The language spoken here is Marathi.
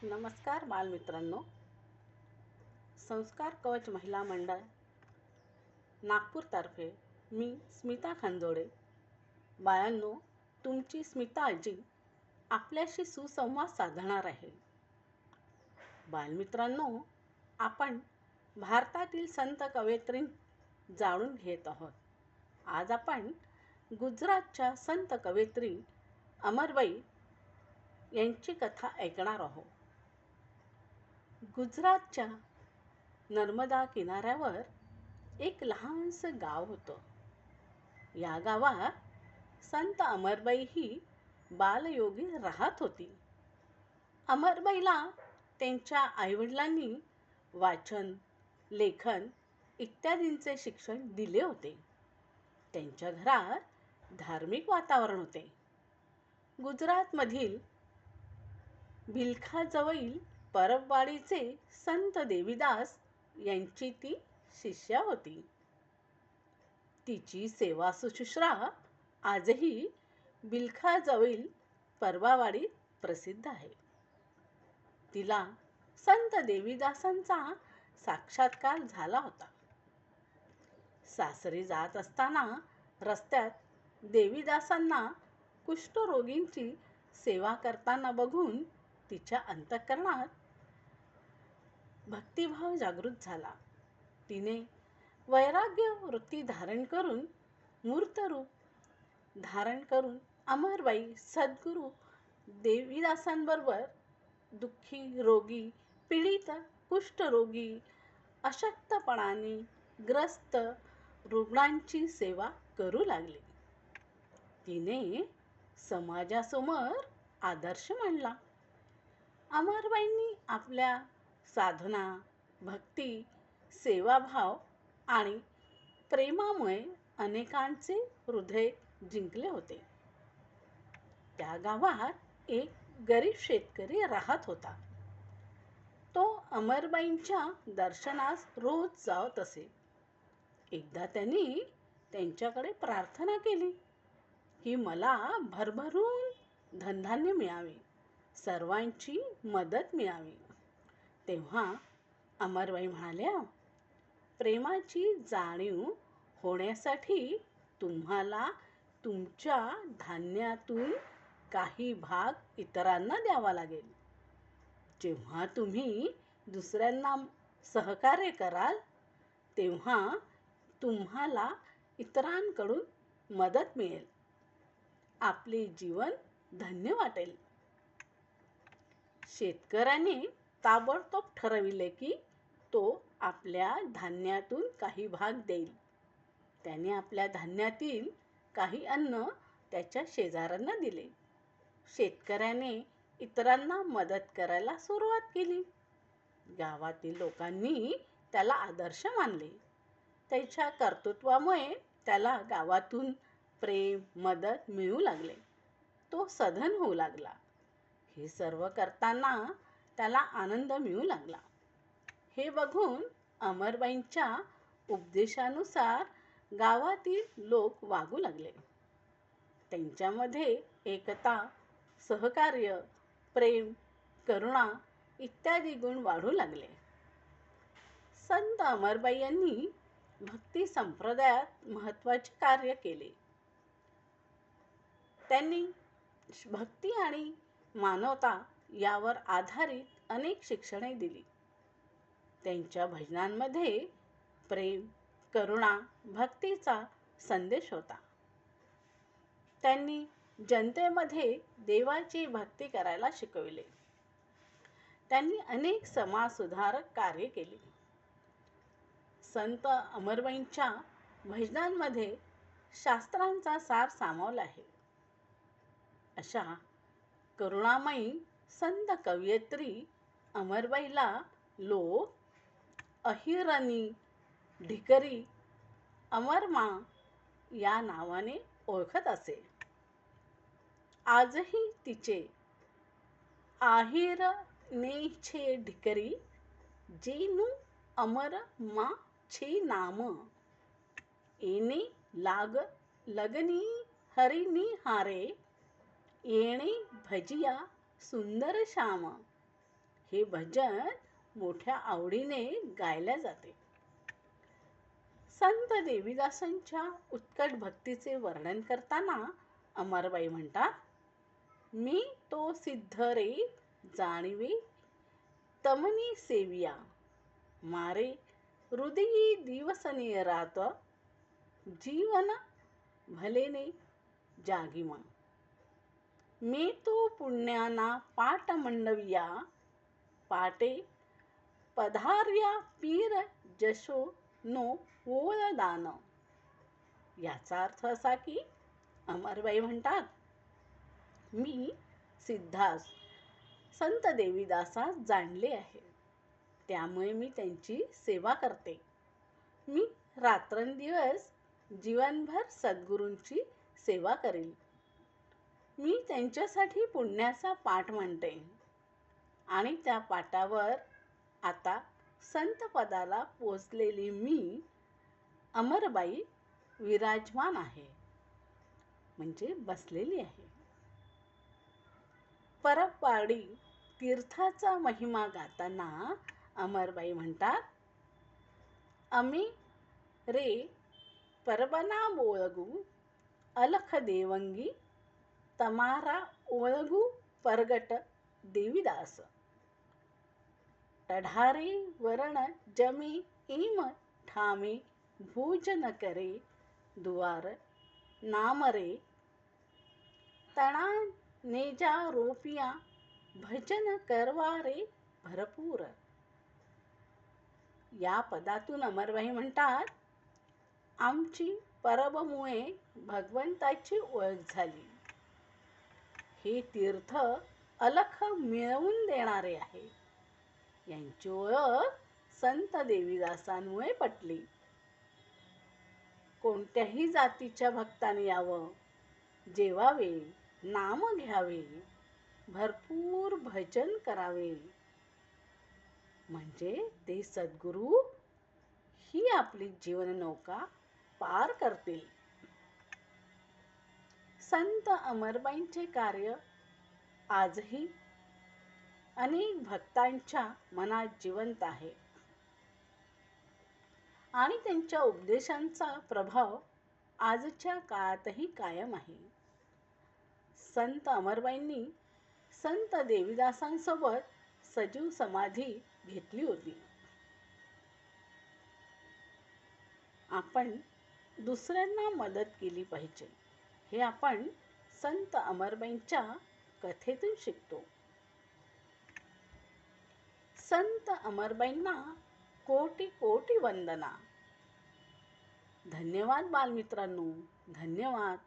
नमस्कार बालमित्रांनो. संस्कार कवच महिला मंडळ नागपूरतर्फे मी स्मिता खंदोडे. बाळांनो, तुमची स्मिता आजी आपल्याशी सुसंवाद साधणार आहे. बालमित्रांनो, आपण भारतातील संत कवयित्री जाणून घेत आहोत. आज आपण गुजरातच्या संत कवयित्री अमरबाई यांची कथा ऐकणार आहोत. गुजरातच्या नर्मदा किनाऱ्यावर एक लहानसं गाव होतं. या गावात संत अमरबाई ही बालयोगी राहत होती. अमरबाईला त्यांच्या आईवडिलांनी वाचन, लेखन इत्यादींचे शिक्षण दिले होते. त्यांच्या घरात धार्मिक वातावरण होते. गुजरातमधील भिलखाजवळील परबवाडीचे संत देवीदास यांची ती शिष्या होती. तिची सेवा शुश्रूषा आजही भिलखाजवळील परबावाडीत प्रसिद्ध आहे. तिला संत देवीदासांचा साक्षात्कार झाला होता. सासरी जात असताना रस्त्यात देवीदासांना कुष्ठरोगींची सेवा करताना बघून तिच्या अंतःकरणात भक्तिभाव जागृत झाला. तिने वैराग्य वृत्ती धारण करून मूर्त रूप धारण करून अमरबाई सद्गुरू देवीदासांबरोबर दुःखी, रोगी, पीडित, कुष्ठरोगी, अशक्तपणाने ग्रस्त रुग्णांची सेवा करू लागली. तिने समाजासमोर आदर्श मांडला. अमरबाईंनी आपल्या साधना, भक्ती, सेवाभाव आणि प्रेमामुळे अनेकांचे हृदय जिंकले होते. त्या गावात एक गरीब शेतकरी राहत होता. तो अमरबाईंच्या दर्शनास रोज जात असे. एकदा त्यांनी त्यांच्याकडे प्रार्थना केली की मला भरभरून धनधान्य मिळावे, सर्वांची मदत मिळावी. तेव्हा अमरबाई म्हणाल्या, प्रेमाची जाणीव होण्यासाठी तुम्हाला तुमच्या धान्यातून काही भाग इतरांना द्यावा लागेल. जेव्हा तुम्ही दुसऱ्यांना सहकार्य कराल तेव्हा तुम्हाला इतरांकडून मदत मिळेल. आपले जीवन धन्य वाटेल. शेतकऱ्याने ताबडतोब ठरविले की तो आपल्या धान्यातून काही भाग देईल. त्याने आपल्या धान्यातील काही अन्न त्याच्या शेजाऱ्यांना दिले. शेतकऱ्याने इतरांना मदत करायला सुरुवात केली. गावातील लोकांनी त्याला आदर्श मानले. त्याच्या कर्तृत्वामुळे त्याला गावातून प्रेम, मदत मिळू लागले. तो सधन होऊ लागला. हे सर्व करताना त्याला आनंद मिळू लागला. हे बघून अमरबाईंच्या उपदेशानुसार गावातील लोक वागू लागले. त्यांच्यामध्ये एकता, सहकार्य, प्रेम, करुणा इत्यादी गुण वाढू लागले. संत अमरबाई यांनी भक्ती संप्रदायात महत्त्वाचे कार्य केले. त्यांनी भक्ती आणि मानवता यावर आधारित अनेक शिक्षणे दिली. त्यांच्या भजनांमध्ये प्रेम, करुणा, भक्तीचा संदेश होता. त्यांनी जनतेमध्ये देवाची भक्ती करायला शिकविले. त्यांनी अनेक समाजसुधारक कार्य केले. संत अमरबाईंच्या भजनांमध्ये शास्त्रांचा सार सामावला आहे. अशा करुणामयी संत कवयित्री अमरबाईला लोक अहिराणी, ढिकरी, अमरमा या नावाने ओळखत असे. आजही तिचे आहिरनेछे ढिकरी जेनु अमर मा छे नाम एने लाग लगनी हरिनी हारे येणे भजिया सुंदर श्याम हे भजन मोठ्या आवडीने गायले जाते. संत देवीदासांच्या उत्कट भक्तीचे वर्णन करताना अमरबाई म्हणतात, मी तो सिद्ध रे जाणीवे तमनी सेविया, मारे हृदयी दिवसने रात, जीवन भलेने जागिमा. मी तो पुण्याना पाट मंडविया, पाटे पधार्या पीर जशो नो ओळदान. याचा अर्थ असा की अमरबाई म्हणतात, मी सिद्धास संत देवीदासास जाणले आहे, त्यामुळे मी त्यांची सेवा करते. मी रात्रंदिवस जीवनभर सद्गुरूंची सेवा करेल. मी त्यांच्यासाठी पुण्याचा पाठ म्हणते आणि त्या पाटावर आता संत पदाला पोचलेली मी अमरबाई विराजमान आहे, म्हणजे बसलेली आहे. परपाडी तीर्थाचा महिमा गाताना अमरबाई म्हणतात, अमी रे परबना बोळगू अलख देवंगी, तमारा ओळगू परगट देवीदास. टढारे वरण जमे इम ठामे, भोजन करे दुवार नामरे, तना नेजा रोपिया भजन करवारे भरपूर. या पदातून अमरबाई म्हणतात, आमची परबमुळे भगवंताची ओळख झाली. हे तीर्थ अलख मिळवून देणारे आहे. यांची ओळख संत देवीदासांमुळे पटली. कोणत्याही जातीच्या भक्ताने यावं, जेवावे, नाम घ्यावे, भरपूर भजन करावे, म्हणजे ते सद्गुरू ही आपली जीवन नौका पार करतील. संत अमरबाईंचे कार्य आजही अनेक भक्तांच्या मनात जिवंत आहे आणि त्यांच्या उपदेशांचा प्रभाव आजच्या काळातही कायम आहे. संत अमरबाईंनी संत देवीदासांसोबत सजीव समाधी घेतली होती. आपण दुसऱ्यांना मदत केली पाहिजे, हे आपण संत अमरबाईंच्या कथेतून शिकतो. संत अमरबाईंना कोटी कोटी वंदना. धन्यवाद बालमित्रांनो, धन्यवाद.